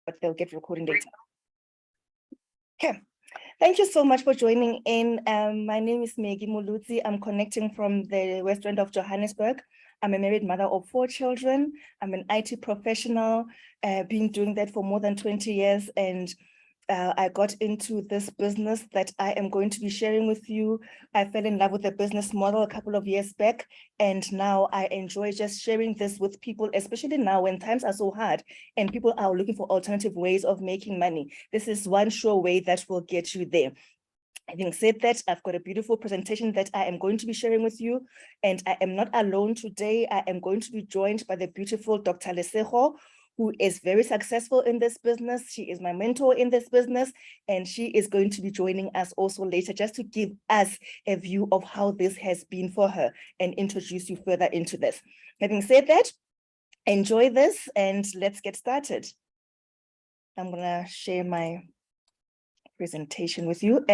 but they'll get recording later. Okay. Thank you so much for joining in. My name is Maggie Mulutsi. I'm connecting from the West End of Johannesburg. I'm a married mother of 4 children. I'm an IT professional, been doing that for more than 20 years. And I got into this business that I am going to be sharing with you. I fell in love with the business model a couple of years back, and now I enjoy just sharing this with people, especially now when times are so hard and people are looking for alternative ways of making money. This is one sure way that will get you there. Having said that, I've got a beautiful presentation that I am going to be sharing with you, and I am not alone today. I am going to be joined by the beautiful Dr. Lesego, who is very successful in this business. She is my mentor in this business, and she is going to be joining us also later just to give us a view of how this has been for her and introduce you further into this. Having said that, enjoy this and let's get started. I'm gonna share my presentation with you.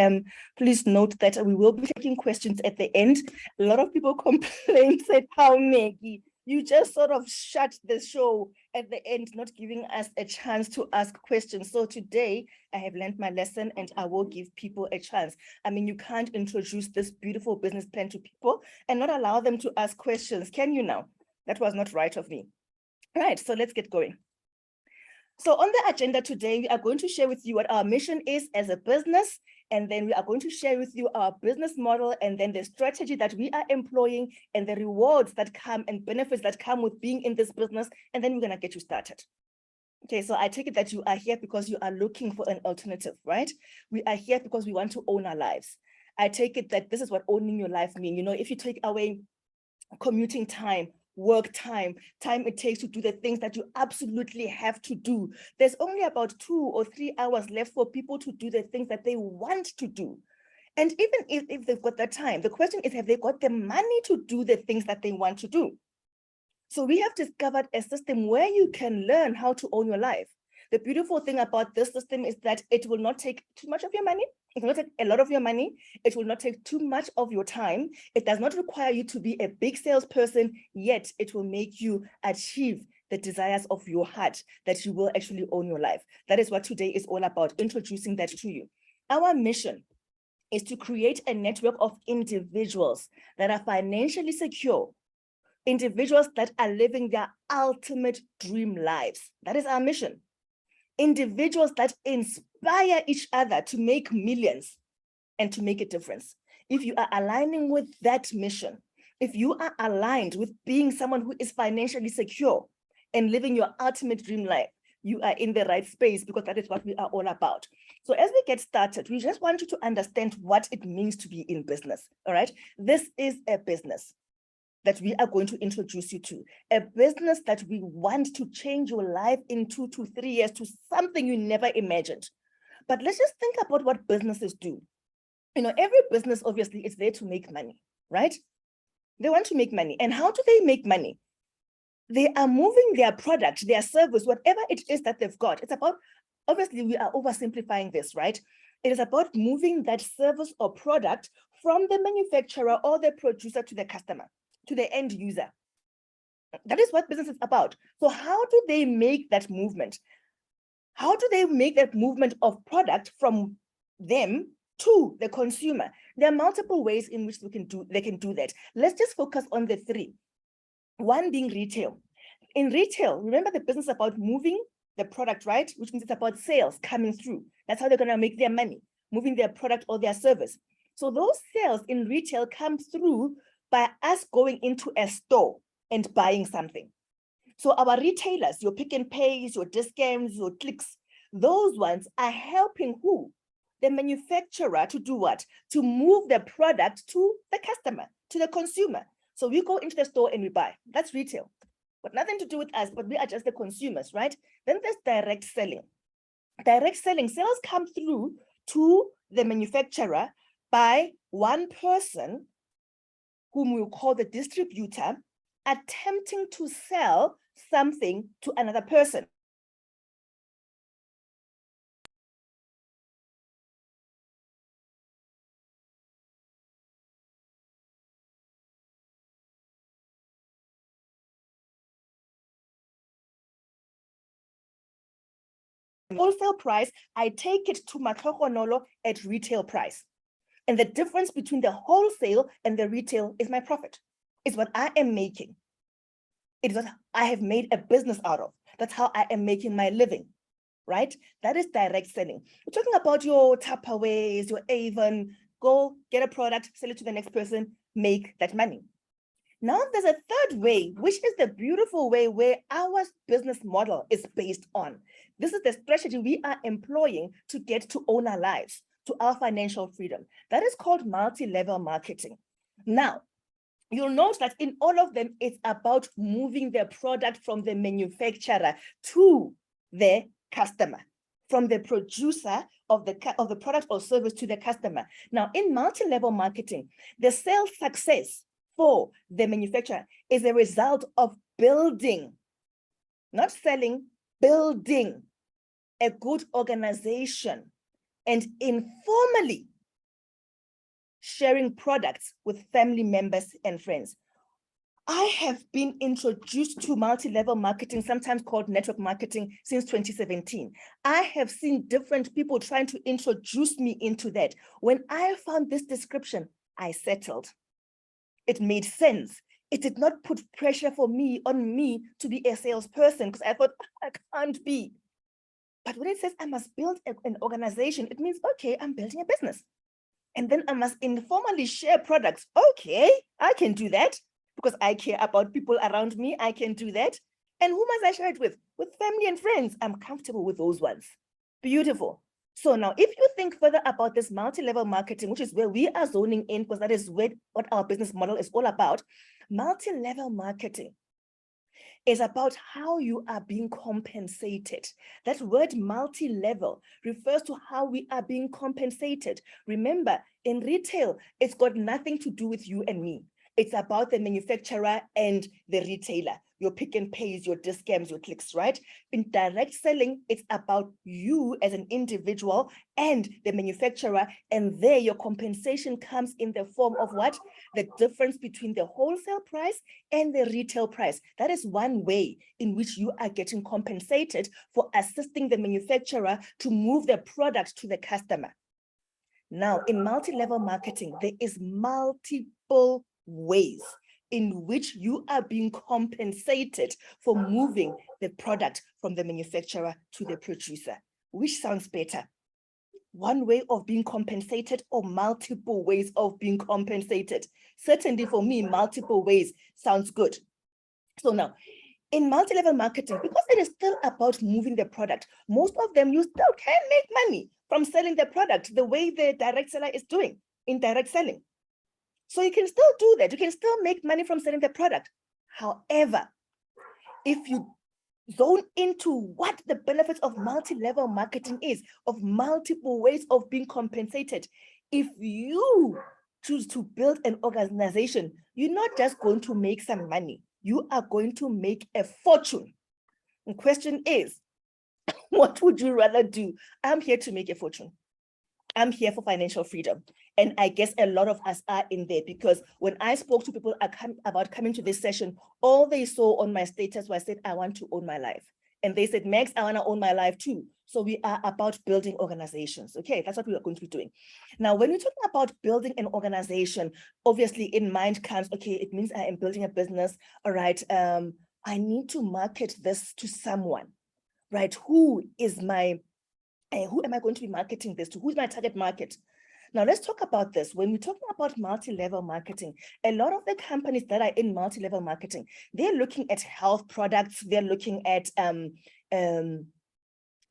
Please note that we will be taking questions at the end. A lot of people complained, said, how Maggie, you just sort of shut the show at the end, not giving us a chance to ask questions. So today I have learned my lesson and I will give people a chance. I mean, you can't introduce this beautiful business plan to people and not allow them to ask questions. Can you now? That was not right of me. All right, so let's get going. So on the agenda today, we are going to share with you what our mission is as a business, and then we are going to share with you our business model and then the strategy that we are employing and the rewards that come and benefits that come with being in this business, and then we're going to get you started. Okay, so I take it that you are here because you are looking for an alternative, right? We are here because we want to own our lives. I take it that this is what owning your life means. You know, if you take away commuting time, work time it takes to do the things that you absolutely have to do, there's only about 2 or 3 hours left for people to do the things that they want to do. And even if they've got that time, the question is, have they got the money to do the things that they want to do? So we have discovered a system where you can learn how to own your life. The beautiful thing about this system is that it will not take too much of your money. It will not take a lot of your money. It will not take too much of your time. It does not require you to be a big salesperson, yet it will make you achieve the desires of your heart, that you will actually own your life. That is what today is all about, introducing that to you. Our mission is to create a network of individuals that are financially secure, individuals that are living their ultimate dream lives. That is our mission. Individuals that inspire each other to make millions and to make a difference. If you are aligning with that mission, if you are aligned with being someone who is financially secure and living your ultimate dream life, you are in the right space, because that is what we are all about. So as we get started, we just want you to understand what it means to be in business, all right? This is a business that we are going to introduce you to, a business that we want to change your life in 2 to 3 years to something you never imagined. But let's just think about what businesses do. You know, every business obviously is there to make money, right? They want to make money. And how do they make money? They are moving their product, their service, whatever it is that they've got. It's about, obviously we are oversimplifying this, right? It is about moving that service or product from the manufacturer or the producer to the customer, to the end user. That is what business is about. So how do they make that movement? How do they make that movement of product from them to the consumer? There are multiple ways in which they can do that. Let's just focus on the 3. One being retail. In retail, remember, the business is about moving the product, right? Which means it's about sales coming through. That's how they're going to make their money, moving their product or their service. So those sales in retail come through by us going into a store and buying something. So our retailers, your Pick and Pays, your Discounts, your Clicks, those ones are helping who? The manufacturer to do what? To move the product to the customer, to the consumer. So we go into the store and we buy. That's retail. But nothing to do with us, but we are just the consumers, right? Then there's direct selling. Direct selling, sales come through to the manufacturer by one person, whom we call the distributor, attempting to sell something to another person. wholesale price, I take it to Matlhogonolo at retail price. And the difference between the wholesale and the retail is my profit. It's what I am making. It is what I have made a business out of. That's how I am making my living, right? That is direct selling. We're talking about your Tupperwares, your Avon, go get a product, sell it to the next person, make that money. Now there's a third way, which is the beautiful way where our business model is based on. This is the strategy we are employing to get to own our lives, to our financial freedom. That is called multi-level marketing. Now, you'll note that in all of them, it's about moving the product from the manufacturer to the customer, from the producer of the product or service to the customer. Now, in multi-level marketing, the sales success for the manufacturer is a result of building, not selling, building a good organization and informally sharing products with family members and friends. I have been introduced to multi-level marketing, sometimes called network marketing, since 2017. I have seen different people trying to introduce me into that. When I found this description, I settled. It made sense. It did not put pressure on me to be a salesperson, because I thought I can't be. But when it says I must build an organization, it means, okay, I'm building a business. And then I must informally share products. Okay, I can do that because I care about people around me. I can do that. And who must I share it with? With family and friends. I'm comfortable with those ones. Beautiful. So now, if you think further about this multi-level marketing, which is where we are zoning in, because that is what our business model is all about, multi-level marketing is about how you are being compensated. That word multi-level refers to how we are being compensated. Remember, in retail, it's got nothing to do with you and me. It's about the manufacturer and the retailer, your pick and pays, your discounts, your clicks, right? In direct selling, it's about you as an individual and the manufacturer, and there your compensation comes in the form of what? The difference between the wholesale price and the retail price. That is one way in which you are getting compensated for assisting the manufacturer to move the product to the customer. Now, in multi-level marketing, there is multiple ways in which you are being compensated for moving the product from the manufacturer to the producer. Which sounds better? One way of being compensated or multiple ways of being compensated? Certainly for me, multiple ways sounds good. So now, in multi-level marketing, because it is still about moving the product, most of them you still can make money from selling the product the way the direct seller is doing in direct selling. So you can still do that. You can still make money from selling the product. However, if you zone into what the benefits of multi-level marketing is, of multiple ways of being compensated, if you choose to build an organization, you're not just going to make some money. You are going to make a fortune. The question is, what would you rather do? I'm here to make a fortune. I'm here for financial freedom. And I guess a lot of us are in there, because when I spoke to people about coming to this session, all they saw on my status was I said, I want to own my life. And they said, Max, I want to own my life too. So we are about building organizations. Okay, that's what we are going to be doing. Now, when you're talking about building an organization, obviously in mind comes, okay, it means I am building a business. All right, I need to market this to someone, right? Who am I going to be marketing this to? Who's my target market? Now, let's talk about this. When we're talking about multi-level marketing, a lot of the companies that are in multi-level marketing, they're looking at health products. They're looking at,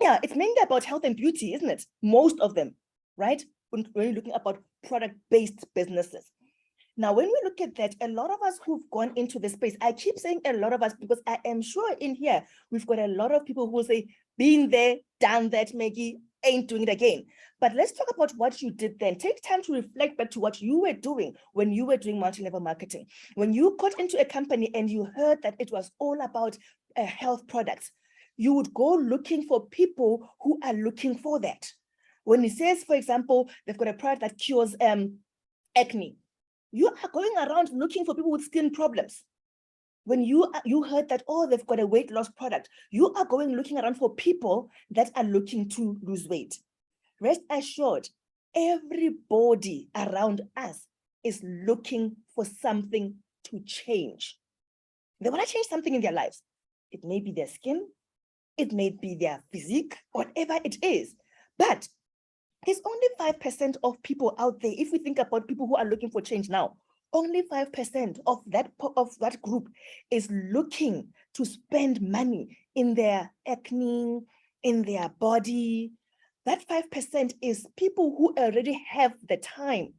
it's mainly about health and beauty, isn't it? Most of them, right? When you're looking about product-based businesses. Now, when we look at that, a lot of us who've gone into this space, I keep saying a lot of us, because I am sure in here, we've got a lot of people who will say, been there, done that, Maggie, ain't doing it again. But let's talk about what you did then. Take time to reflect back to what you were doing when you were doing multi-level marketing. When you got into a company and you heard that it was all about health products, you would go looking for people who are looking for that. When it says, for example, they've got a product that cures acne, you are going around looking for people with skin problems. When you heard that, oh, they've got a weight loss product, you are going looking around for people that are looking to lose weight. Rest assured, everybody around us is looking for something to change. They want to change something in their lives. It may be their skin, it may be their physique, whatever it is. But there's only 5% of people out there. If we think about people who are looking for change now, only 5% of that group is looking to spend money in their acne, in their body. That 5% is people who already have the time.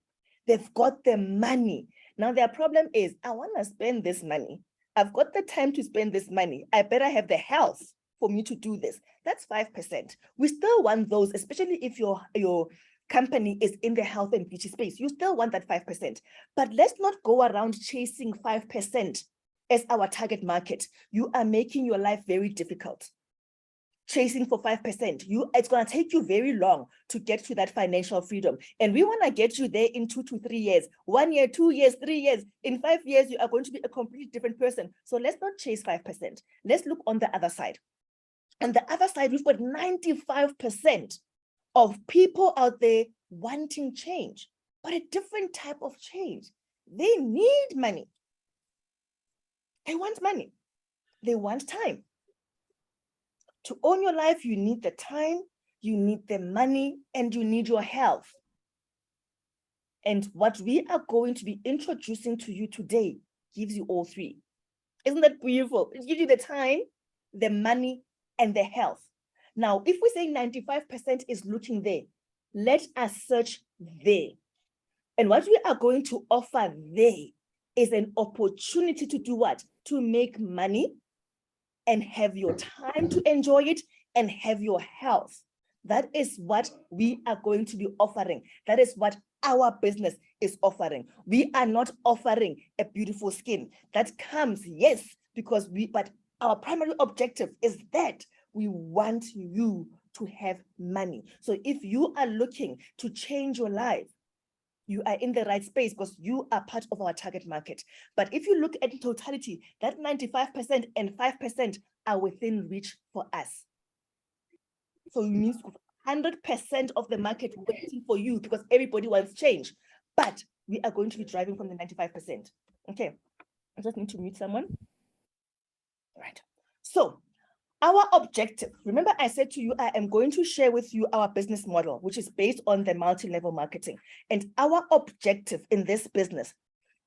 They've got the money. Now their problem is, I want to spend this money. I've got the time to spend this money. I better have the health for me to do this. That's 5%. We still want those, especially if your company is in the health and beauty space. You still want that 5%. But let's not go around chasing 5% as our target market. You are making your life very difficult. Chasing for 5%, it's going to take you very long to get to that financial freedom. And we want to get you there in 2 to 3 years, 1 year, 2 years, 3 years. In 5 years, you are going to be a completely different person. So let's not chase 5%. Let's look on the other side. On the other side, we've got 95% of people out there wanting change, but a different type of change. They need money. They want money. They want time. To own your life, you need the time, you need the money, and you need your health. And what we are going to be introducing to you today gives you all three. Isn't that beautiful? It gives you the time, the money, and the health. Now, if we say 95% is looking there, let us search there. And what we are going to offer there is an opportunity to do what? To make money and have your time to enjoy it and have your health. That is what we are going to be offering. That is what our business is offering. We are not offering a beautiful skin. That comes, yes, but our primary objective is that we want you to have money. So if you are looking to change your life, you are in the right space because you are part of our target market. But if you look at totality, that 95% and 5% are within reach for us. So it means 100% of the market waiting for you because everybody wants change. But we are going to be driving from the 95%. Okay, I just need to mute someone. All right. So our objective, remember I said to you, I am going to share with you our business model, which is based on the multi-level marketing. And our objective in this business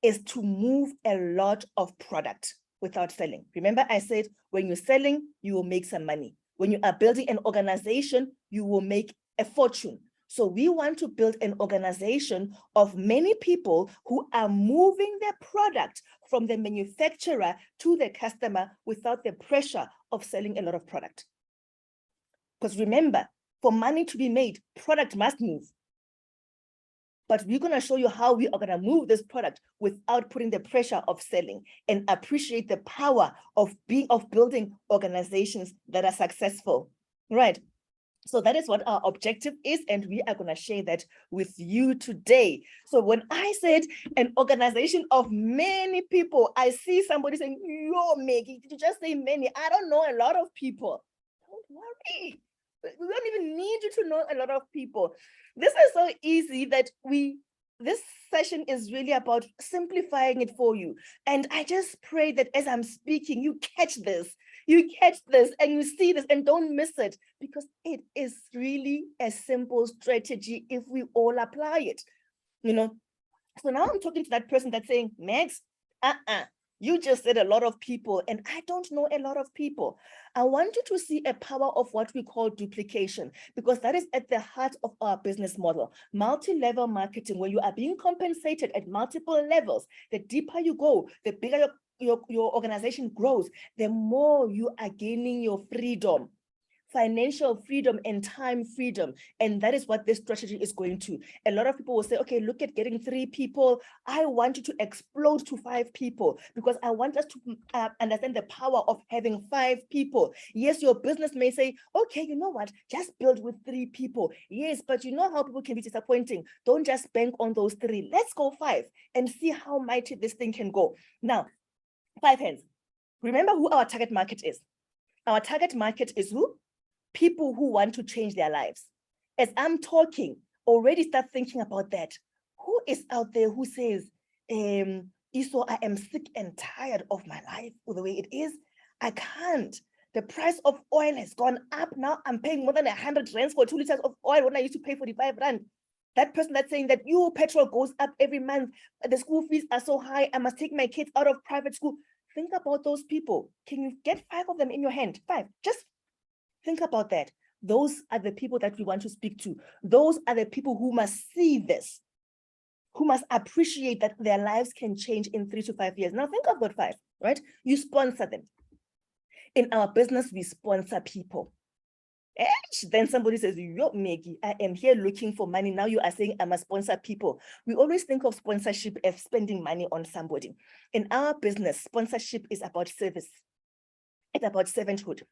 is to move a lot of product without selling. Remember I said, when you're selling, you will make some money. When you are building an organization, you will make a fortune. So we want to build an organization of many people who are moving their product from the manufacturer to the customer without the pressure of selling a lot of product. Because remember, for money to be made, product must move. But we're going to show you how we are going to move this product without putting the pressure of selling and appreciate the power of building organizations that are successful, right? So that is what our objective is, and we are going to share that with you today. So when I said an organization of many people, I see somebody saying, yo, Maggie, did you just say many? I don't know a lot of people. Don't worry. We don't even need you to know a lot of people. This is so easy that this session is really about simplifying it for you. And I just pray that as I'm speaking, you catch this and you see this and don't miss it, because it is really a simple strategy if we all apply it, you know. So now I'm talking to that person that's saying, Max, you just said a lot of people, and I don't know a lot of people. I want you to see a power of what we call duplication, because that is at the heart of our business model. Multi-level marketing, where you are being compensated at multiple levels. The deeper you go, the bigger your organization grows, the more you are gaining your freedom. Financial freedom and time freedom. And that is what this strategy is going to. A lot of people will say, okay, look at getting 3 people. I want you to explode to 5 people because I want us to understand the power of having 5 people. Yes, your business may say, okay, you know what? Just build with 3 people. Yes, but you know how people can be disappointing. Don't just bank on those 3. Let's go 5 and see how mighty this thing can go. Now, 5 hands. Remember who our target market is. Our target market is who? People who want to change their lives. As I'm talking, already start thinking about that. Who is out there who says, Iso, I am sick and tired of my life with the way it is. I can't. The price of oil has gone up. Now I'm paying more than 100 rands for 2 liters of oil when I used to pay 45 rand. That person that's saying that your petrol goes up every month, the school fees are so high, I must take my kids out of private school. Think about those people. Can you get 5 of them in your hand? 5. Just think about that. Those are the people that we want to speak to. Those are the people who must see this, who must appreciate that their lives can change in 3 to 5 years. Now think about 5, right? You sponsor them. In our business, we sponsor people. And then somebody says, yo, Maggie, I am here looking for money. Now you are saying I must sponsor people. We always think of sponsorship as spending money on somebody. In our business, sponsorship is about service. It's about servanthood.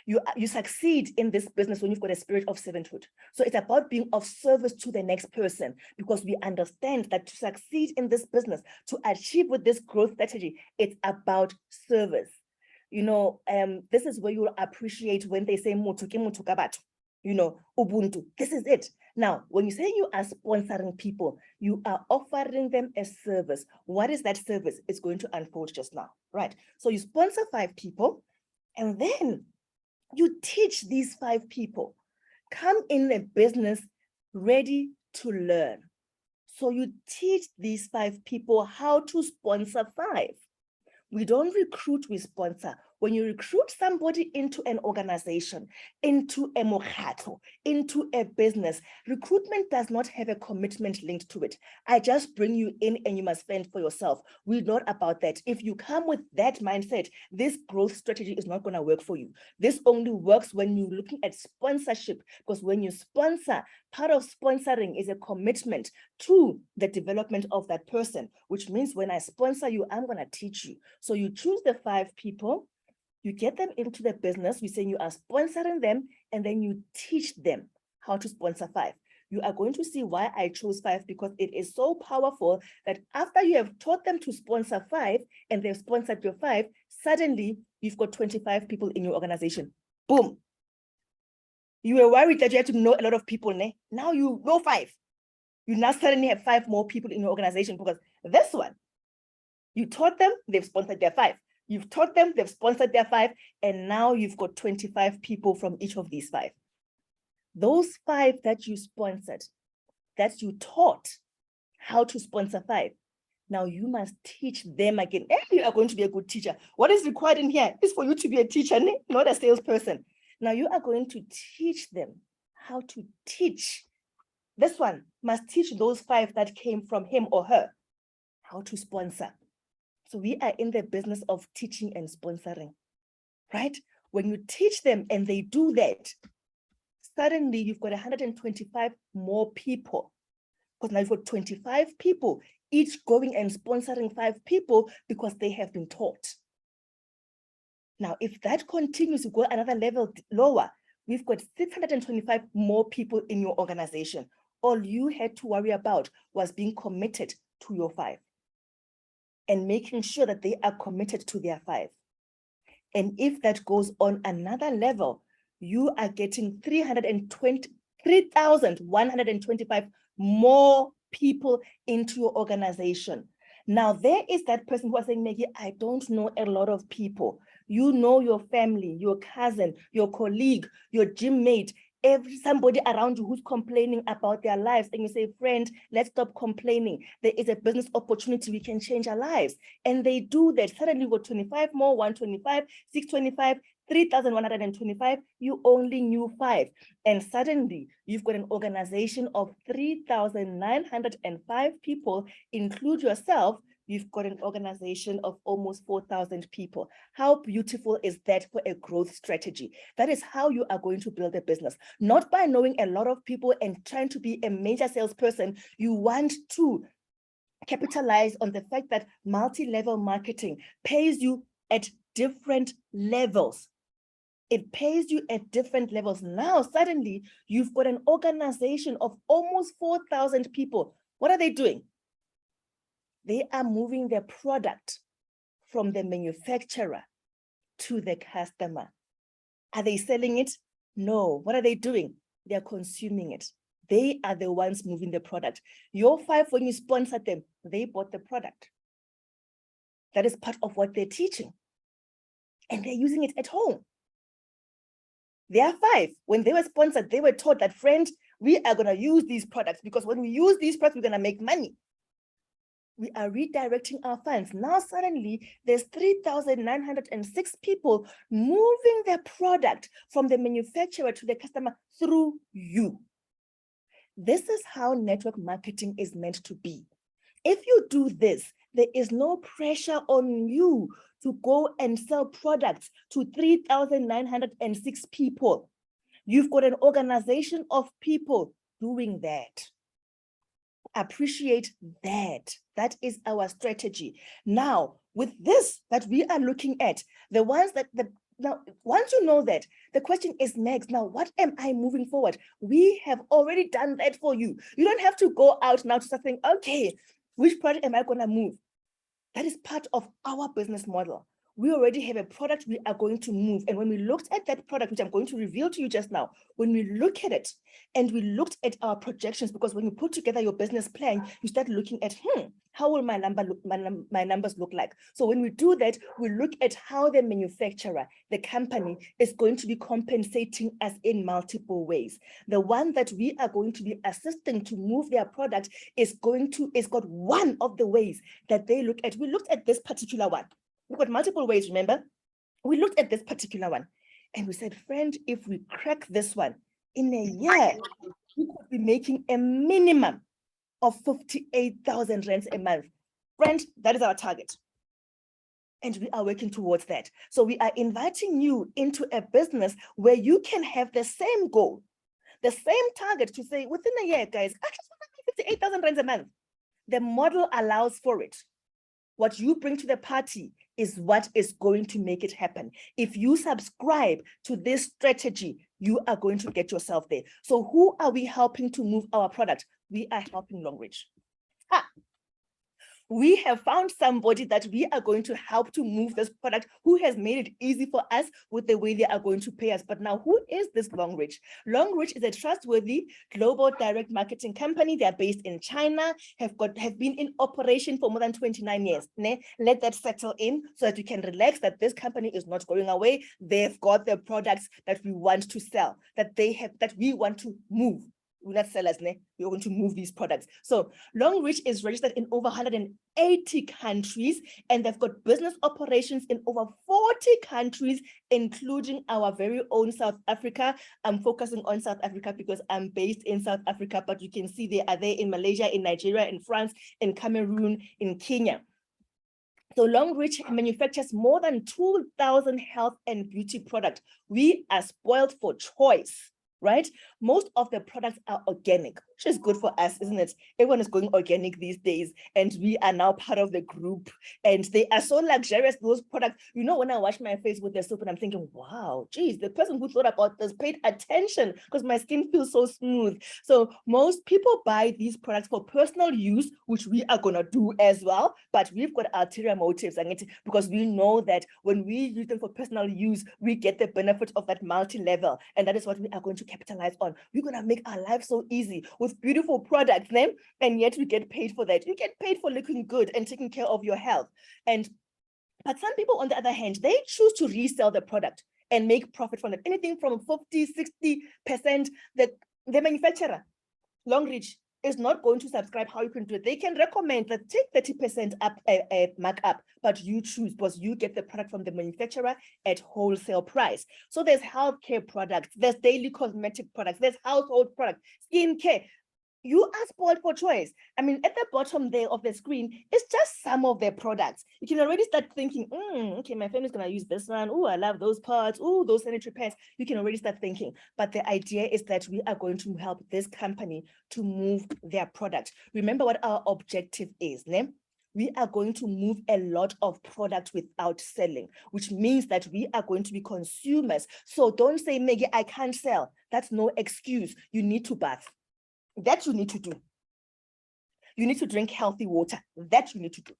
You succeed in this business when you've got a spirit of servanthood. So it's about being of service to the next person, because we understand that to succeed in this business, to achieve with this growth strategy, it's about service. You know, this is where you'll appreciate when they say, mutu ke mutu kabatho, you know, Ubuntu. This is it. Now, when you say you are sponsoring people, you are offering them a service. What is that service? It's going to unfold just now, right? So you sponsor 5 people, and then you teach these 5 people, come in the business ready to learn. So you teach these 5 people how to sponsor 5. We don't recruit, we sponsor. When you recruit somebody into an organization, into a mokhatlo, into a business, recruitment does not have a commitment linked to it. I just bring you in and you must fend for yourself. We're not about that. If you come with that mindset, this growth strategy is not going to work for you. This only works when you're looking at sponsorship, because when you sponsor, part of sponsoring is a commitment to the development of that person, which means when I sponsor you, I'm going to teach you. So you choose the 5 people, you get them into the business, we say you are sponsoring them, and then you teach them how to sponsor 5. You are going to see why I chose 5, because it is so powerful that after you have taught them to sponsor 5 and they've sponsored your 5, suddenly you've got 25 people in your organization. Boom. You were worried that you had to know a lot of people. Ne? Now you know 5. You now suddenly have 5 more people in your organization, because this one, you taught them, they've sponsored their 5. You've taught them, they've sponsored their 5, and now you've got 25 people from each of these 5. Those 5 that you sponsored, that you taught how to sponsor 5, now you must teach them again. And you are going to be a good teacher. What is required in here is for you to be a teacher, not a salesperson. Now you are going to teach them how to teach. This one must teach those 5 that came from him or her how to sponsor. So we are in the business of teaching and sponsoring, right? When you teach them and they do that, suddenly you've got 125 more people, because now you've got 25 people, each going and sponsoring 5 people because they have been taught. Now, if that continues to go another level lower, we've got 625 more people in your organization. All you had to worry about was being committed to your 5. And making sure that they are committed to their 5. And if that goes on another level, you are getting 3,125 more people into your organization. Now, there is that person who was saying, Maggie, I don't know a lot of people. You know your family, your cousin, your colleague, your gym mate, somebody around you who's complaining about their lives, and you say, friend, let's stop complaining. There is a business opportunity, we can change our lives. And they do that. Suddenly we've got 25 more, 125, 625, 3,125, you only knew 5. And suddenly you've got an organization of 3,905 people, include yourself, you've got an organization of almost 4,000 people. How beautiful is that for a growth strategy? That is how you are going to build a business. Not by knowing a lot of people and trying to be a major salesperson. You want to capitalize on the fact that multi-level marketing pays you at different levels. It pays you at different levels. Now, suddenly, you've got an organization of almost 4,000 people. What are they doing? They are moving their product from the manufacturer to the customer. Are they selling it? No. What are they doing? They are consuming it. They are the ones moving the product. Your 5, when you sponsored them, they bought the product. That is part of what they're teaching. And they're using it at home. Their 5, when they were sponsored, they were taught that, friend, we are going to use these products because when we use these products, we're going to make money. We are redirecting our funds. Now suddenly there's 3,906 people moving their product from the manufacturer to the customer through you. This is how network marketing is meant to be. If you do this, there is no pressure on you to go and sell products to 3,906 people. You've got an organization of people doing that. Appreciate that. That is our strategy. Now, with this that we are looking at, the ones that now, once you know that, the question is next, now, what am I moving forward? We have already done that for you. You don't have to go out now to start saying, okay, which product am I going to move? That is part of our business model. We already have a product we are going to move. And when we looked at that product, which I'm going to reveal to you just now, when we look at it and we looked at our projections, because when you put together your business plan, you start looking at, how will my numbers look like? So when we do that, we look at how the manufacturer, the company, is going to be compensating us in multiple ways. The one that we are going to be assisting to move their product is got one of the ways that they look at. We looked at this particular one. We've got multiple ways, remember? We looked at this particular one and we said, friend, if we crack this one in a year, we could be making a minimum of 58,000 rands a month. Friend, that is our target. And we are working towards that. So we are inviting you into a business where you can have the same goal, the same target to say within a year, guys, I just want to make 58,000 rands a month. The model allows for it. What you bring to the party is what is going to make it happen. If you subscribe to this strategy, you are going to get yourself there. So who are we helping to move our product? We are helping Longreach. We have found somebody that we are going to help to move this product, who has made it easy for us with the way they are going to pay us. But now, who is this Longreach? Longreach is a trustworthy global direct marketing company. They are based in China, have been in operation for more than 29 years. Let that settle in so that you can relax that this company is not going away. They've got the products that we want to sell, that we want to move. We're not sellers, we're going to move these products. So Longreach is registered in over 180 countries, and they've got business operations in over 40 countries, including our very own South Africa. I'm focusing on South Africa because I'm based in South Africa, but you can see they are there in Malaysia, in Nigeria, in France, in Cameroon, in Kenya. So Longreach manufactures more than 2,000 health and beauty products. We are spoiled for choice. Right? Most of the products are organic, which is good for us, isn't it? Everyone is going organic these days, and we are now part of the group, and they are so luxurious, those products. You know, when I wash my face with the soap and I'm thinking, wow, geez, the person who thought about this paid attention because my skin feels so smooth. So most people buy these products for personal use, which we are going to do as well, but we've got ulterior motives, because we know that when we use them for personal use, we get the benefit of that multi-level, and that is what we are going to capitalize on. We're going to make our life so easy with beautiful products, and yet we get paid for that. You get paid for looking good and taking care of your health. But some people, on the other hand, they choose to resell the product and make profit from it. Anything from 50, 60%. The manufacturer, Longreach, is not going to subscribe how you can do it. They can recommend that take 30% up markup, but you choose because you get the product from the manufacturer at wholesale price. So there's healthcare products, there's daily cosmetic products, there's household products, skincare. You are spoiled for choice. I mean, at the bottom there of the screen, it's just some of their products. You can already start thinking, okay, my family's going to use this one. Oh, I love those parts. Oh, those sanitary pads. You can already start thinking. But the idea is that we are going to help this company to move their product. Remember what our objective is, We are going to move a lot of product without selling, which means that we are going to be consumers. So don't say, Maggie, I can't sell. That's no excuse. You need to bath. That you need to do. You need to drink healthy water. That you need to do.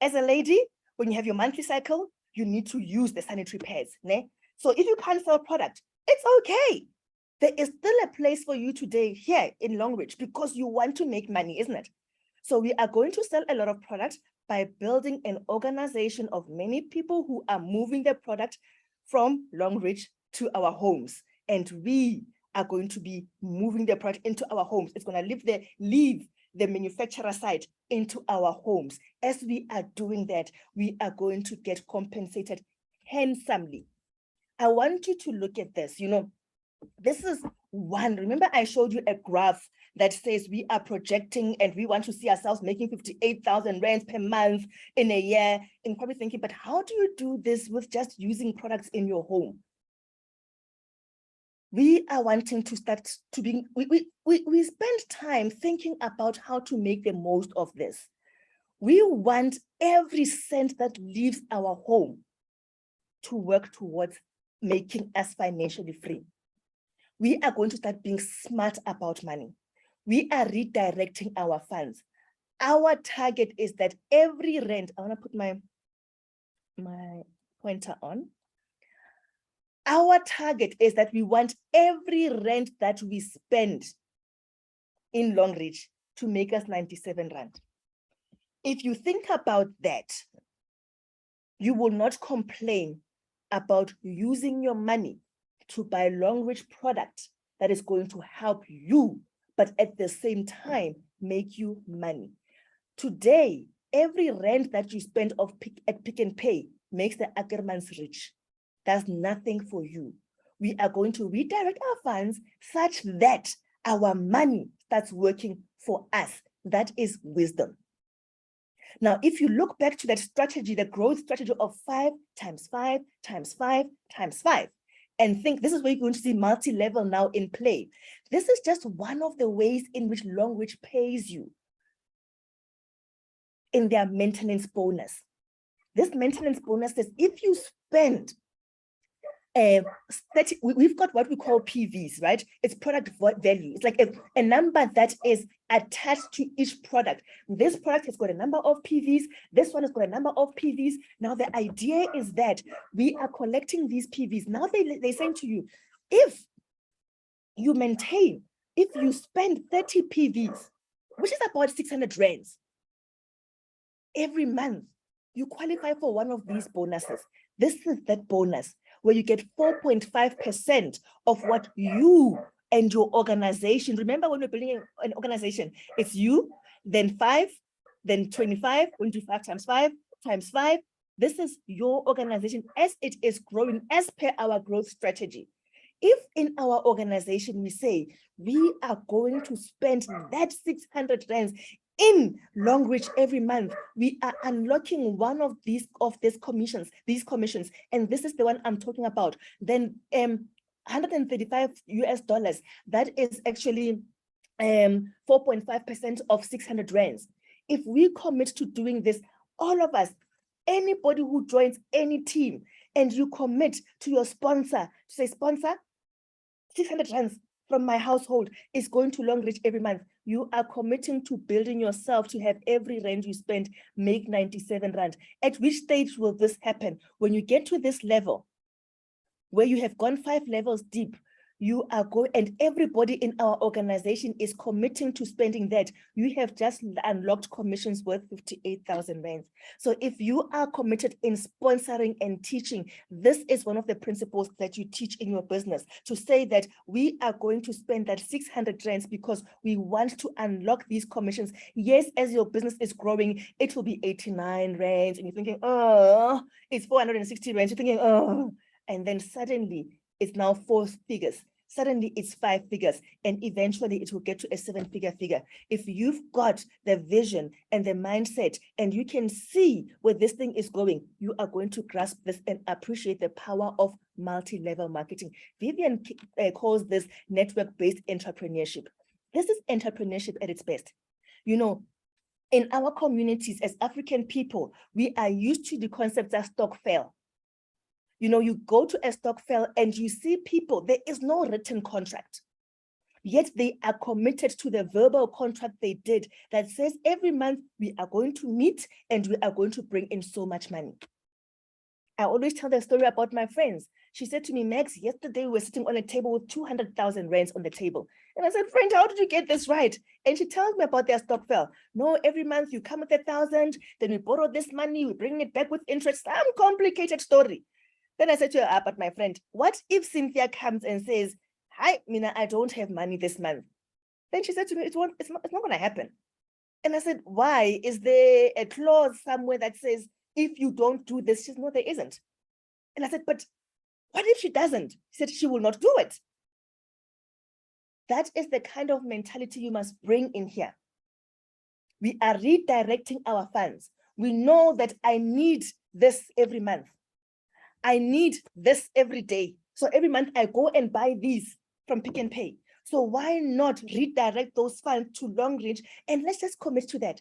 As a lady, when you have your monthly cycle, you need to use the sanitary pads. Ne? So if you can't sell product, it's okay. There is still a place for you today here in Longreach because you want to make money, isn't it? So we are going to sell a lot of products by building an organization of many people who are moving their product from Longreach to our homes. And we are going to be moving the product into our homes. It's going to leave the manufacturer side into our homes. As we are doing that, we are going to get compensated handsomely. I want you to look at this. You know, this is one. Remember, I showed you a graph that says we are projecting and we want to see ourselves making 58,000 rands per month in a year. And you're probably thinking, but how do you do this with just using products in your home? We are wanting to start to be, we spend time thinking about how to make the most of this. We want every cent that leaves our home to work towards making us financially free. We are going to start being smart about money. We are redirecting our funds. Our target is that every rent, I want to put my pointer on. Our target is that we want every rent that we spend in Longreach to make us 97 rand. If you think about that, you will not complain about using your money to buy Longreach product that is going to help you, but at the same time, make you money. Today, every rent that you spend at Pick and Pay makes the Ackermans rich. That's nothing for you. We are going to redirect our funds such that our money starts working for us. That is wisdom. Now, if you look back to that strategy, the growth strategy of 5 times 5 times 5 times 5, and think this is where you're going to see multi-level now in play. This is just one of the ways in which Longreach pays you in their maintenance bonus. This maintenance bonus says if you spend 30, we've got what we call PVs, right? It's product value. It's like a number that is attached to each product. This product has got a number of PVs. This one has got a number of PVs. Now, the idea is that we are collecting these PVs. Now, they're saying to you, if you maintain, if you spend 30 PVs, which is about 600 rands every month, you qualify for one of these bonuses. This is that bonus where you get 4.5% of what you and your organization, remember when we're building an organization, it's you, then 5, then 25, when you do 5 times 5 times 5. This is your organization as it is growing as per our growth strategy. If in our organization we say we are going to spend that 600 rands in Longreach every month, we are unlocking one of these commissions, and this is the one I'm talking about. Then $135 US, that is actually 4.5% of 600 rands. If we commit to doing this, all of us, anybody who joins any team, and you commit to your sponsor, to say, sponsor, 600 rands from my household is going to Longreach every month. You are committing to building yourself to have every rand you spend make 97 rand. At which stage will this happen? When you get to this level, where you have gone 5 levels deep, you are going, and everybody in our organization is committing to spending that. You have just unlocked commissions worth 58,000 rands. So if you are committed in sponsoring and teaching, this is one of the principles that you teach in your business, to say that we are going to spend that 600 rands because we want to unlock these commissions. Yes, as your business is growing, it will be 89 rands, and you're thinking, oh, it's 460 rands. You're thinking, oh, and then suddenly it's now 4 figures. Suddenly it's 5 figures, and eventually it will get to a 7-figure figure. If you've got the vision and the mindset, and you can see where this thing is going, you are going to grasp this and appreciate the power of multi-level marketing. Vivian calls this network-based entrepreneurship. This is entrepreneurship at its best. You know, in our communities as African people, we are used to the concept that stock fell. You know, you go to a stock fair and you see people, there is no written contract, yet they are committed to the verbal contract they did that says every month we are going to meet and we are going to bring in so much money. I always tell the story about my friends. She said to me, Max, yesterday we were sitting on a table with 200,000 rands on the table. And I said, friend, how did you get this right? And she tells me about their stock fell. No, every month you come with 1,000, then we borrow this money, we bring it back with interest. Some complicated story. Then I said to her, but my friend, what if Cynthia comes and says, hi, Mina, I don't have money this month? Then she said to me, it's not going to happen. And I said, why? Is there a clause somewhere that says, if you don't do this? She said, no, there isn't. And I said, but what if she doesn't? She said, she will not do it. That is the kind of mentality you must bring in here. We are redirecting our funds. We know that I need this every month. I need this every day. So every month I go and buy these from Pick and Pay. So why not redirect those funds to Longreach, and let's just commit to that.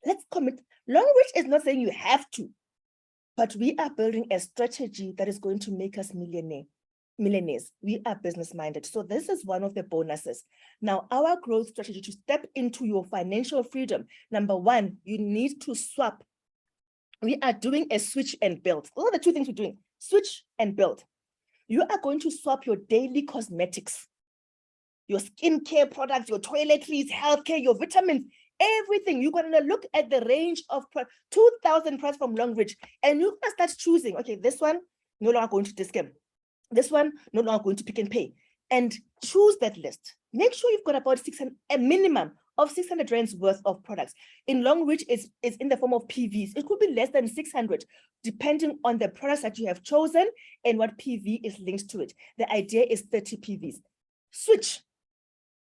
Let's commit. Longreach is not saying you have to, but we are building a strategy that is going to make us millionaires. We are business-minded. So this is one of the bonuses. Now, our growth strategy to step into your financial freedom. Number one, you need to swap. We are doing a switch and build. Those are the two things we're doing, switch and build. You are going to swap your daily cosmetics, your skincare products, your toiletries, healthcare, your vitamins, everything. You're going to look at the range of 2,000 products from Longreach, and you're going to start choosing, okay, this one, no longer going to Discount. This one, no longer going to Pick and Pay. And choose that list. Make sure you've got about a minimum of 600 rands worth of products. In Longreach, it's in the form of PVs. It could be less than 600, depending on the products that you have chosen and what PV is linked to it. The idea is 30 PVs. Switch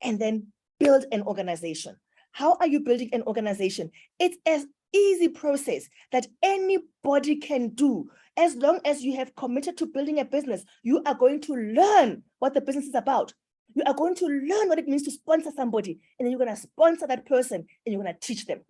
and then build an organization. How are you building an organization? It's an easy process that anybody can do. As long as you have committed to building a business, you are going to learn what the business is about. You are going to learn what it means to sponsor somebody, and then you're going to sponsor that person, and you're going to teach them.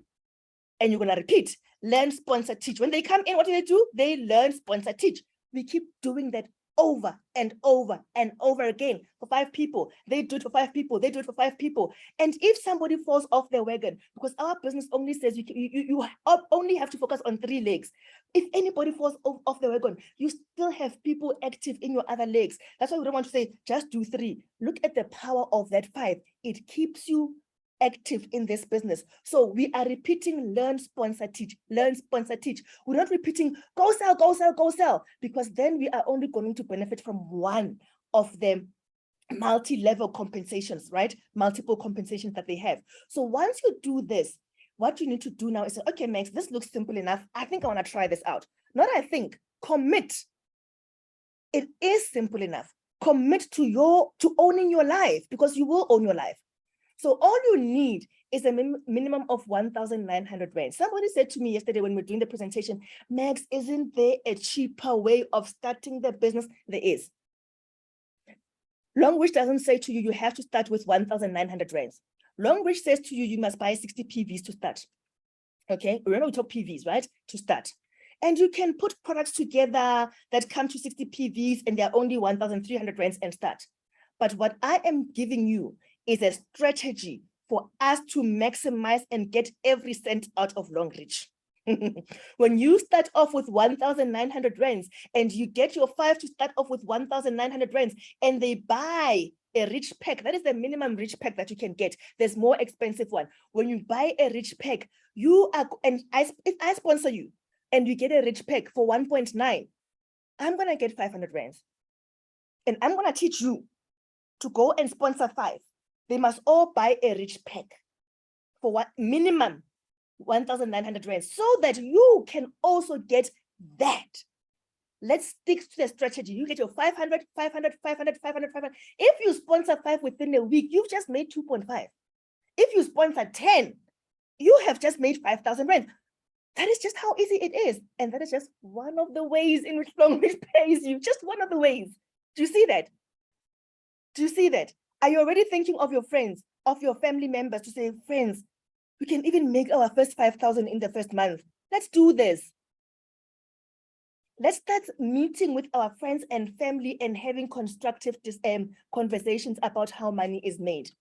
And you're going to repeat, learn, sponsor, teach. When they come in, what do? They learn, sponsor, teach. We keep doing that over and over and over again for 5 people. They do it for 5 people. They do it for 5 people. And if somebody falls off their wagon, because our business only says you only have to focus on 3 legs. If anybody falls off the wagon, you still have people active in your other legs. That's why we don't want to say, just do 3. Look at the power of that 5. It keeps you active in this business. So we are repeating learn, sponsor, teach, learn, sponsor, teach. We're not repeating go sell, go sell, go sell, because then we are only going to benefit from one of them multi-level compensations, right? Multiple compensations that they have. So once you do this, what you need to do now is say, okay, Max, this looks simple enough. I think I want to try this out. Not I think, commit. It is simple enough. Commit to owning your life, because you will own your life. So all you need is a minimum of 1,900 rands. Somebody said to me yesterday when we were doing the presentation, Max, isn't there a cheaper way of starting the business? There is. Longreach doesn't say to you, you have to start with 1,900 rands. Longreach says to you, you must buy 60 PVs to start. Okay, remember we talk PVs, right? To start. And you can put products together that come to 60 PVs and they're only 1,300 rands and start. But what I am giving you is a strategy for us to maximize and get every cent out of Longreach. When you start off with 1,900 rands and you get your 5 to start off with 1,900 rands and they buy a rich pack, that is the minimum rich pack that you can get. There's more expensive one. When you buy a rich pack, if I sponsor you and you get a rich pack for 1.9, I'm going to get 500 rands. And I'm going to teach you to go and sponsor 5. They must all buy a rich pack for what minimum 1,900 rands, so that you can also get that. Let's stick to the strategy. You get your 500, 500, 500, 500, 500. If you sponsor 5 within a week, you've just made 2.5. If you sponsor 10, you have just made 5,000 rands. That is just how easy it is. And that is just one of the ways in which Longreach pays you. Just one of the ways. Do you see that? Do you see that? Are you already thinking of your friends, of your family members, to say, friends, we can even make our first 5,000 in the first month. Let's do this. Let's start meeting with our friends and family and having constructive conversations about how money is made.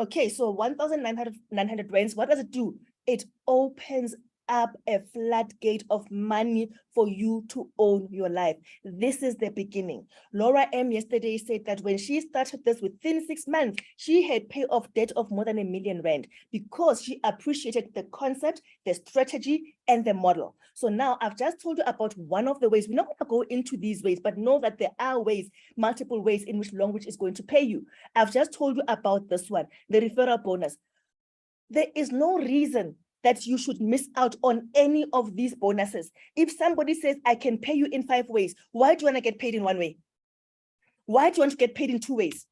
Okay, so 1,900 rands, what does it do? It opens up a floodgate of money for you to own your life. This is the beginning. Laura M. yesterday said that when she started this, within 6 months, she had paid off debt of more than R1 million because she appreciated the concept, the strategy, and the model. So now I've just told you about one of the ways. We're not going to go into these ways, but know that there are ways, multiple ways in which Longreach is going to pay you. I've just told you about this one, the referral bonus. There is no reason that you should miss out on any of these bonuses. If somebody says, I can pay you in 5 ways, why do you want to get paid in 1 way? Why do you want to get paid in 2 ways?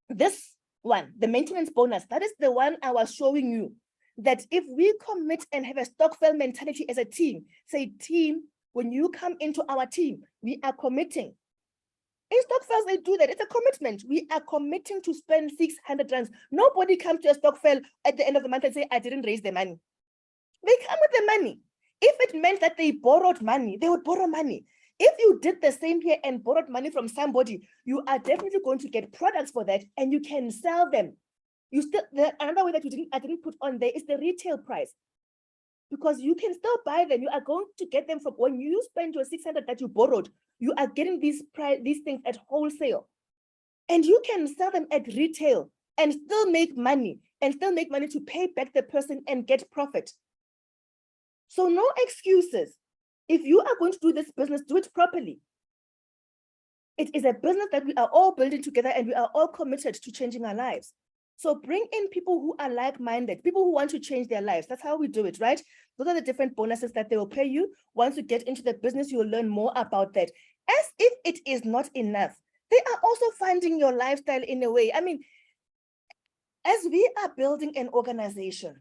This one, the maintenance bonus, that is the one I was showing you, that if we commit and have a stokvel mentality as a team, say, team, when you come into our team, we are committing. In stokvels, they do that. It's a commitment. We are committing to spend 600 rands. Nobody comes to a stokvel at the end of the month and say, I didn't raise the money. They come with the money. If it meant that they borrowed money, they would borrow money. If you did the same here and borrowed money from somebody, you are definitely going to get products for that and you can sell them. Another way that I didn't put on there is the retail price. Because you can still buy them. You are going to get them from when you spend your 600 that you borrowed, you are getting these things at wholesale. And you can sell them at retail and still make money to pay back the person and get profit. So no excuses. If you are going to do this business, do it properly. It is a business that we are all building together and we are all committed to changing our lives. So bring in people who are like-minded, people who want to change their lives. That's how we do it, right? Those are the different bonuses that they will pay you. Once you get into the business, you'll learn more about that. As if it is not enough, they are also funding your lifestyle in a way. I mean, as we are building an organization,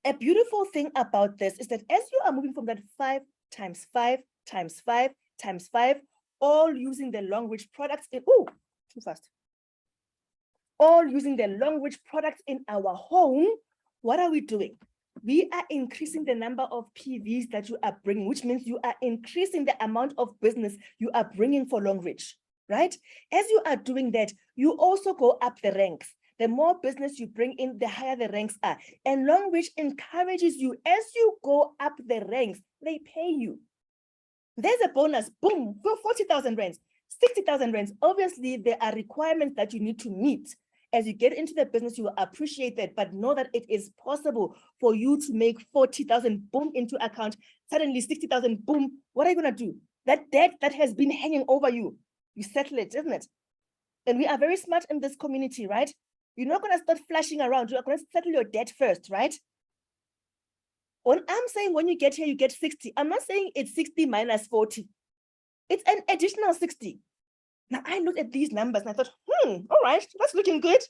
a beautiful thing about this is that as you are moving from that 5 times 5 times 5 times 5, all using the Longreach products in, too fast. All using the Longreach products in our home, what are we doing? We are increasing the number of PVs that you are bringing, which means you are increasing the amount of business you are bringing for Longreach, right? As you are doing that, you also go up the ranks. The more business you bring in, the higher the ranks are. And Longreach encourages you, as you go up the ranks, they pay you. There's a bonus, boom, for 40,000 rands, 60,000 rands. Obviously, there are requirements that you need to meet. As you get into the business, you will appreciate that, but know that it is possible for you to make 40,000, boom, into account, suddenly 60,000, boom. What are you going to do? That debt that has been hanging over you, you settle it, isn't it? And we are very smart in this community, right? You're not going to start flashing around. You're going to settle your debt first, right? When I'm saying when you get here, you get 60. I'm not saying it's 60 minus 40. It's an additional 60. Now, I looked at these numbers and I thought, all right, that's looking good.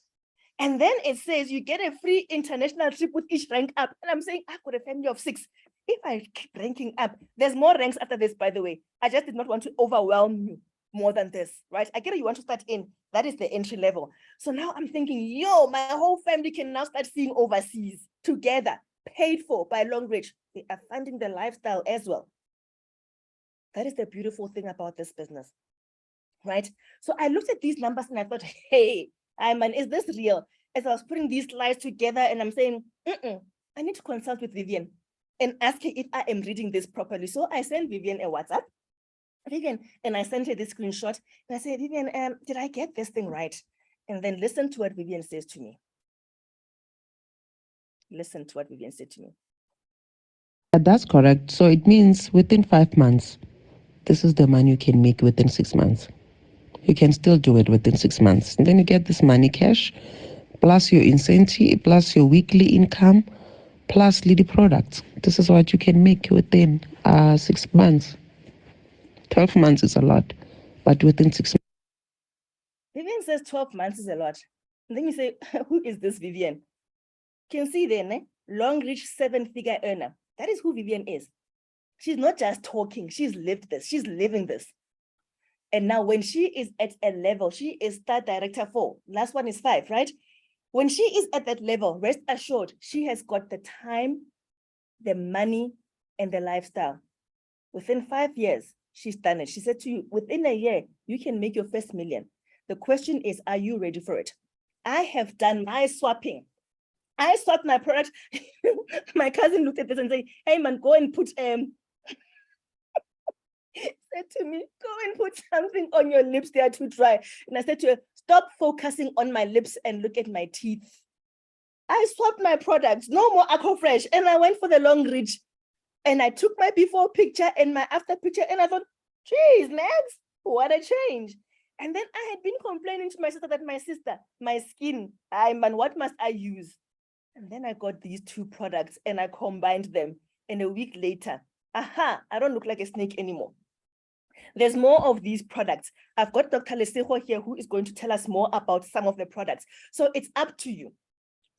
And then it says you get a free international trip with each rank up. And I'm saying, I've got a family of 6. If I keep ranking up, there's more ranks after this, by the way. I just did not want to overwhelm you more than this, right? I get it, you want to start in. That is the entry level. So now I'm thinking, my whole family can now start seeing overseas together, paid for by Longreach. They are funding the lifestyle as well. That is the beautiful thing about this business. Right? So I looked at these numbers and I thought, hey, Ayman, is this real? As I was putting these slides together and I'm saying, I need to consult with Vivian and ask her if I am reading this properly. So I sent Vivian a WhatsApp, and I sent her this screenshot and I said, Vivian, did I get this thing right? And then listen to what Vivian says to me. Listen to what Vivian said to me. That's correct. So it means within 5 months, this is the money you can make within 6 months. You can still do it within 6 months. And then you get this money cash, plus your incentive, plus your weekly income, plus Lidi products. This is what you can make within 6 months. 12 months is a lot, but within 6 months. Vivian says 12 months is a lot. And then you say, who is this Vivian? You can see there, Longreach 7-figure earner. That is who Vivian is. She's not just talking, she's lived this, she's living this. And now when she is at a level, she is star director 4, last one is 5, right? When she is at that level, rest assured, she has got the time, the money, and the lifestyle. Within 5 years, she's done it. She said to you, within a year, you can make your first million. The question is, are you ready for it? I have done my swapping. I sought my product. My cousin looked at this and said, hey man, go and put said to me, go and put something on your lips, they are too dry. And I said to her, stop focusing on my lips and look at my teeth. I swapped my products, no more Aquafresh, and I went for the Longreach. And I took my before picture and my after picture, and I thought, geez, Max, what a change. And then I had been complaining to my sister that my skin, man, what must I use? And then I got these two products and I combined them. And a week later, I don't look like a snake anymore. There's more of these products. I've got Dr. Lesego here who is going to tell us more about some of the products. So it's up to you.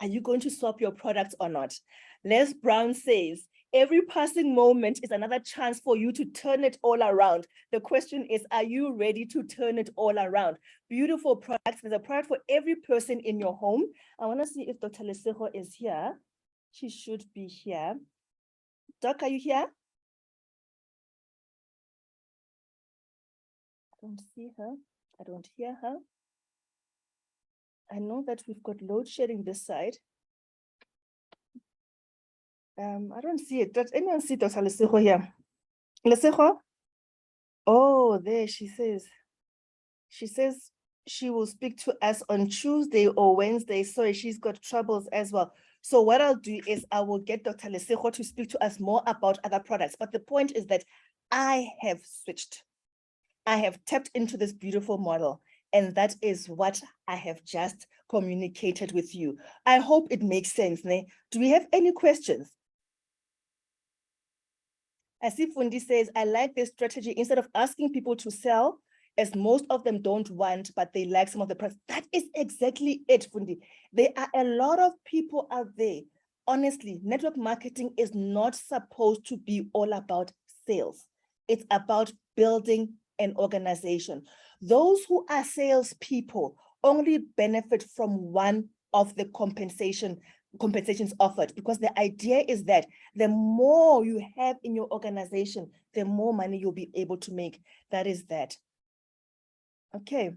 Are you going to swap your products or not? Les Brown says, every passing moment is another chance for you to turn it all around. The question is, are you ready to turn it all around? Beautiful products. There's a product for every person in your home. I want to see if Dr. Lesego is here. She should be here. Doc, are you here? I don't see her. I don't hear her. I know that we've got load shedding this side. I don't see it. Does anyone see Dr. Lesego here? Lesego? Oh, there she says. She says she will speak to us on Tuesday or Wednesday. Sorry, she's got troubles as well. So what I'll do is I will get Dr. Lesego to speak to us more about other products. But the point is that I have switched. I have tapped into this beautiful model. And that is what I have just communicated with you. I hope it makes sense. Ne? Do we have any questions? As if Fundi says, I like this strategy. Instead of asking people to sell, as most of them don't want, but they like some of the products. That is exactly it, Fundi. There are a lot of people out there. Honestly, network marketing is not supposed to be all about sales. It's about building an organization. Those who are salespeople only benefit from one of the compensations offered, because the idea is that the more you have in your organization, the more money you'll be able to make. That is that. Okay.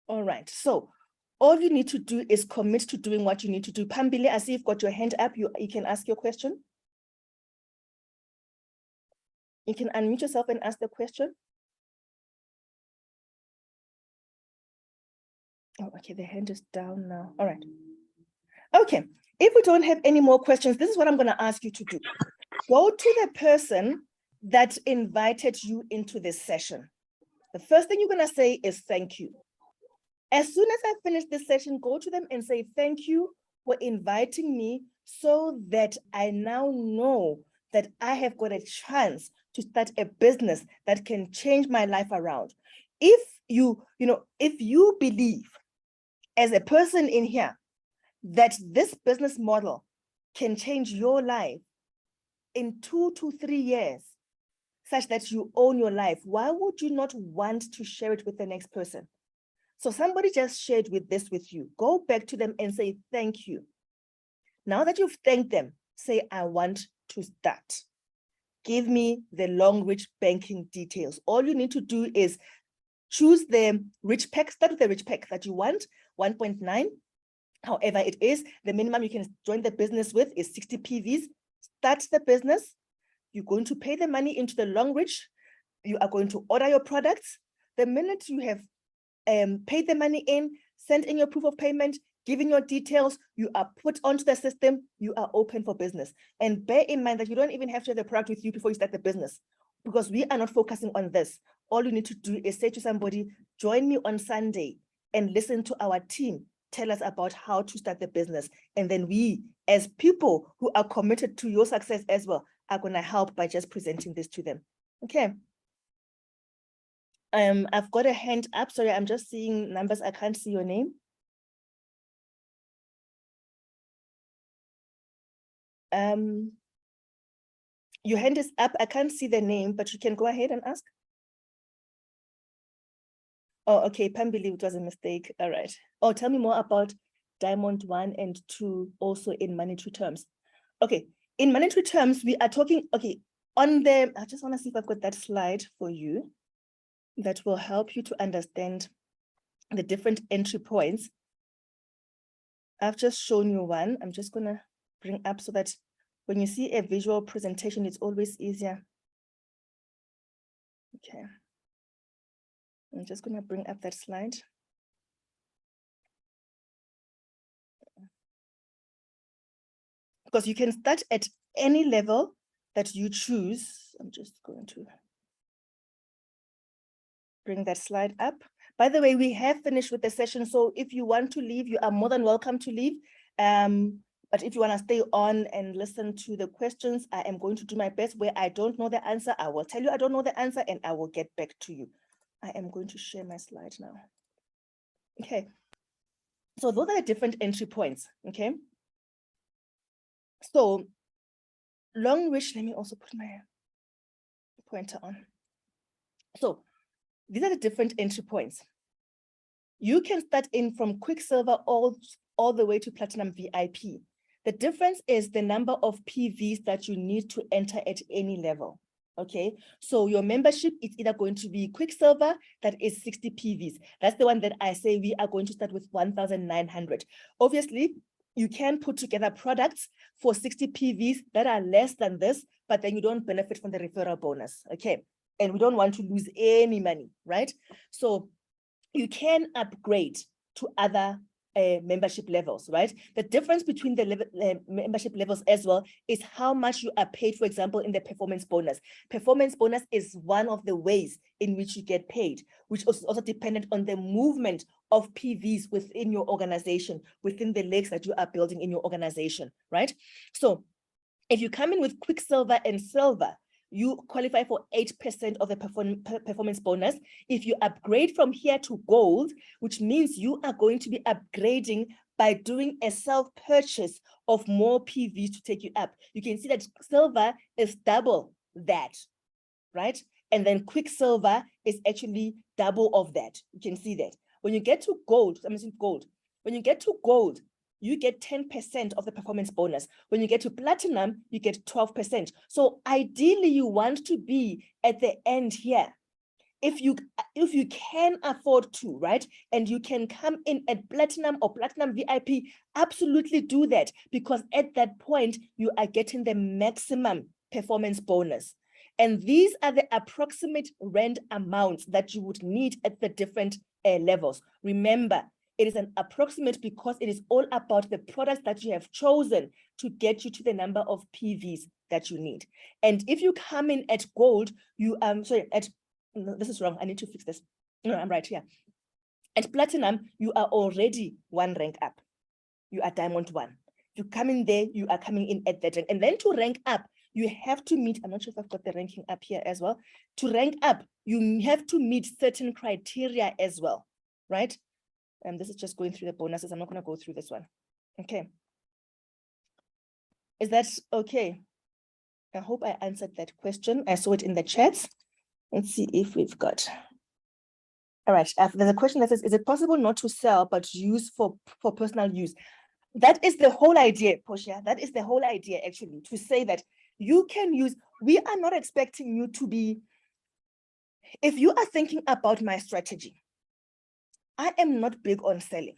All right. So all you need to do is commit to doing what you need to do. Pambili, I see you've got your hand up. You can ask your question. You can unmute yourself and ask the question. Oh, okay, the hand is down now. All right. Okay, if we don't have any more questions, this is what I'm going to ask you to do. Go to the person that invited you into this session. The first thing you're going to say is thank you. As soon as I finish this session, go to them and say thank you for inviting me, so that I now know that I have got a chance to start a business that can change my life around. If if you believe as a person in here that this business model can change your life in 2 to 3 years, such that you own your life, why would you not want to share it with the next person? So somebody just shared this with you. Go back to them and say, thank you. Now that you've thanked them, say, I want to start. Give me the Longreach banking details. All you need to do is choose the rich pack, start with the rich pack that you want, 1.9. However it is, the minimum you can join the business with is 60 PVs. Start the business. You're going to pay the money into the Longreach. You are going to order your products. The minute you have paid the money in, send in your proof of payment, giving your details, you are put onto the system, you are open for business. And bear in mind that you don't even have to have the product with you before you start the business, because we are not focusing on this. All you need to do is say to somebody, join me on Sunday and listen to our team tell us about how to start the business. And then we, as people who are committed to your success as well, are going to help by just presenting this to them. Okay. I've got a hand up. Sorry, I'm just seeing numbers. I can't see your name. Your hand is up. I can't see the name, but you can go ahead and ask. Oh, okay. Pambili, it was a mistake. All right. Oh, tell me more about Diamond 1 and 2 also in monetary terms. Okay. In monetary terms, we are talking, okay, on the, I just want to see if I've got that slide for you that will help you to understand the different entry points. I've just shown you one. I'm just gonna bring up so that when you see a visual presentation, it's always easier. Okay. I'm just gonna bring up that slide. Because you can start at any level that you choose. I'm just going to bring that slide up. By the way, we have finished with the session. So if you want to leave, you are more than welcome to leave. But if you want to stay on and listen to the questions, I am going to do my best. Where I don't know the answer, I will tell you I don't know the answer and I will get back to you. I am going to share my slide now. Okay. So those are the different entry points. Okay. So Longreach, let me also put my pointer on. So these are the different entry points. You can start in from Quicksilver all the way to Platinum VIP. The difference is the number of PVs that you need to enter at any level. Okay, so your membership is either going to be Quicksilver, that is 60 PVs. That's the one that I say we are going to start with 1,900. Obviously, you can put together products for 60 PVs that are less than this, but then you don't benefit from the referral bonus. Okay, and we don't want to lose any money, right? So you can upgrade to other membership levels, right? The difference between the membership levels as well is how much you are paid, for example, in the performance bonus. Performance bonus is one of the ways in which you get paid, which is also dependent on the movement of PVs within your organization, within the legs that you are building in your organization, right? So if you come in with Quicksilver and Silver, you qualify for 8% of the performance bonus. If you upgrade from here to Gold, which means you are going to be upgrading by doing a self-purchase of more PVs to take you up. You can see that Silver is double that, right? And then Quicksilver is actually double of that. You can see that. When you get to Gold, I'm using Gold. When you get to Gold, you get 10% of the performance bonus. When you get to Platinum, you get 12%. So ideally, you want to be at the end here. If you can afford to, right? And you can come in at Platinum or Platinum VIP, absolutely do that, because at that point, you are getting the maximum performance bonus. And these are the approximate rent amounts that you would need at the different levels. Remember, it is an approximate because it is all about the products that you have chosen to get you to the number of PVs that you need. And if you come in at Gold, you no, this is wrong. I need to fix this. No, I'm right here. At Platinum, you are already one rank up. You are Diamond 1. You come in there, you are coming in at that rank. And then to rank up, you have to meet, I'm not sure if I've got the ranking up here as well. To rank up, you have to meet certain criteria as well, right? And this is just going through the bonuses. I'm not going to go through this one. Okay. Is that okay? I hope I answered that question. I saw it in the chats. Let's see if we've got. All right. There's a question that says, is it possible not to sell, but use for personal use? That is the whole idea, Portia. That is the whole idea, actually, to say that you can use, we are not expecting you to be, if you are thinking about my strategy, I am not big on selling,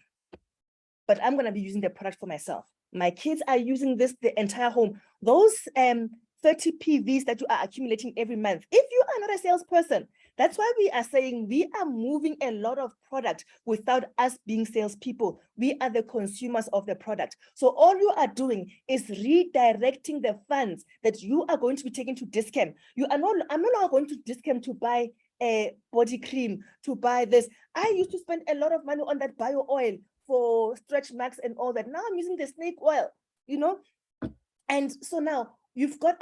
but I'm going to be using the product for myself. My kids are using this, the entire home. Those 30 PVs that you are accumulating every month, if you are not a salesperson, that's why we are saying we are moving a lot of product without us being salespeople. We are the consumers of the product. So all you are doing is redirecting the funds that you are going to be taking to Dis-Chem. I'm no longer going to Dis-Chem to buy a body cream, to buy this. I used to spend a lot of money on that bio oil for stretch marks and all that. Now I'm using the snake oil, you know? And so now I've got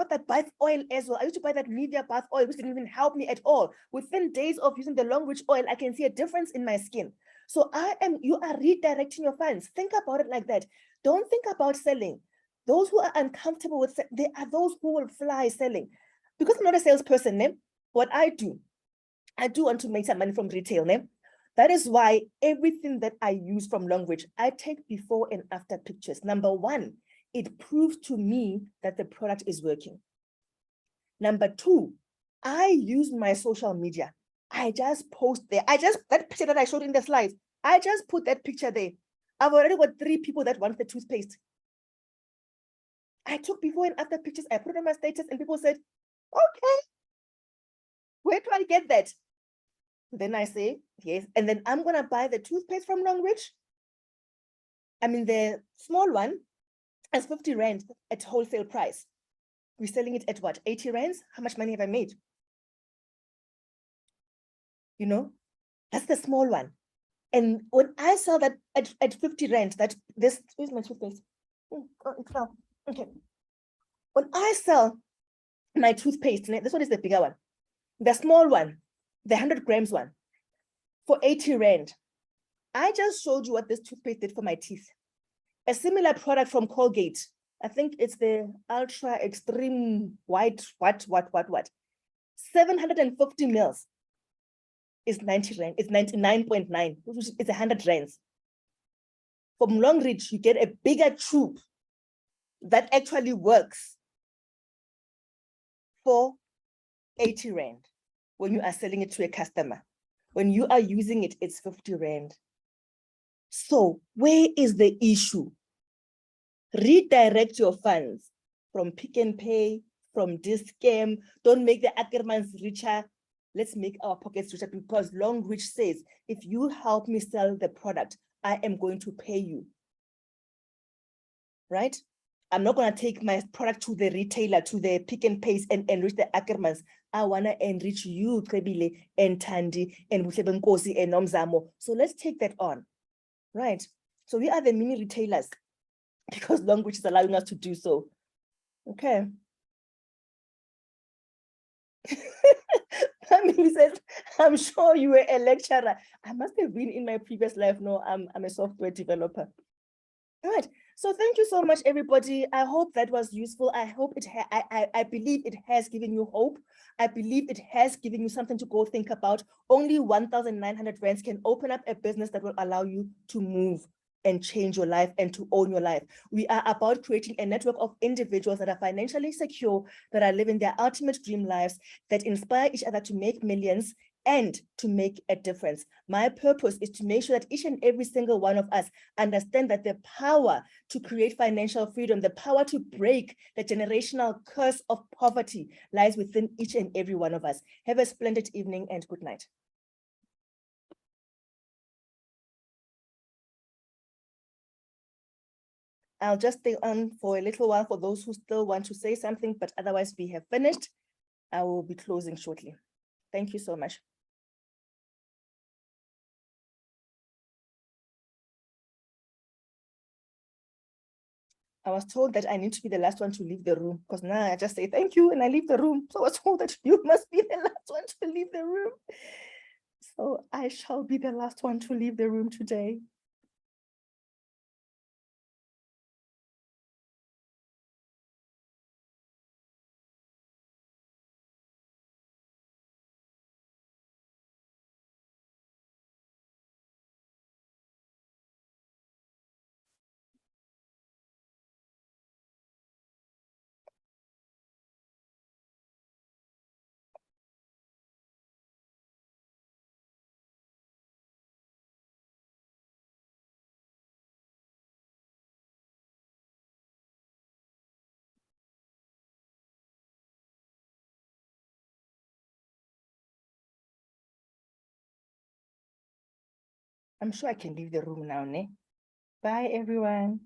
that bath oil as well. I used to buy that Nivea bath oil, which didn't even help me at all. Within days of using the Longreach oil, I can see a difference in my skin. So you are redirecting your funds. Think about it like that. Don't think about selling. Those who are uncomfortable with, they are those who will fly selling. Because I'm not a salesperson, what I do want to make some money from retail. That is why everything that I use from Longreach, I take before and after pictures. Number one, it proves to me that the product is working. Number two, I use my social media. I just post there. That picture that I showed in the slides, I just put that picture there. I've already got 3 people that want the toothpaste. I took before and after pictures, I put it on my status, and people said, okay, where do I get that? Then I say, yes. And then I'm going to buy the toothpaste from Longreach. I mean, the small one is 50 Rand at wholesale price. We're selling it at what, 80 Rands? How much money have I made? You know, that's the small one. And when I sell that at 50 Rand, that this, where's my toothpaste? Oh, it fell. Okay. When I sell my toothpaste, this one is the bigger one, the small one, the 100 grams one, for 80 Rand. I just showed you what this toothpaste did for my teeth. A similar product from Colgate. I think it's the Ultra Extreme White, what. 750 mils is 90 Rand, it's 99.9, which is 100 Rands. From Longreach, you get a bigger tube that actually works for 80 Rand when you are selling it to a customer. When you are using it, it's 50 Rand. So where is the issue? Redirect your funds from Pick and Pay, from this scam. Don't make the Ackermans richer. Let's make our pockets richer, because Longreach says, if you help me sell the product, I am going to pay you. Right? I'm not going to take my product to the retailer, to the Pick and Pays, and enrich the Ackermans. I want to enrich you, Krebile, and Tandi, and Busebenkosi, and Nomzamo. So let's take that on. Right? So we are the mini retailers, because Longreach is allowing us to do so. Okay. Family says, I'm sure you were a lecturer. I must have been in my previous life. No, I'm a software developer. All right. So thank you so much, everybody. I hope that was useful. I hope I believe it has given you hope. I believe it has given you something to go think about. Only 1,900 Rands can open up a business that will allow you to move and change your life and to own your life. We are about creating a network of individuals that are financially secure, that are living their ultimate dream lives, that inspire each other to make millions and to make a difference. My purpose is to make sure that each and every single one of us understand that the power to create financial freedom, the power to break the generational curse of poverty lies within each and every one of us. Have a splendid evening and good night. I'll just stay on for a little while for those who still want to say something, but otherwise we have finished. I will be closing shortly. Thank you so much. I was told that I need to be the last one to leave the room, because now I just say thank you and I leave the room. So I was told that you must be the last one to leave the room. So I shall be the last one to leave the room today. I'm sure I can leave the room now, ne? Bye, everyone.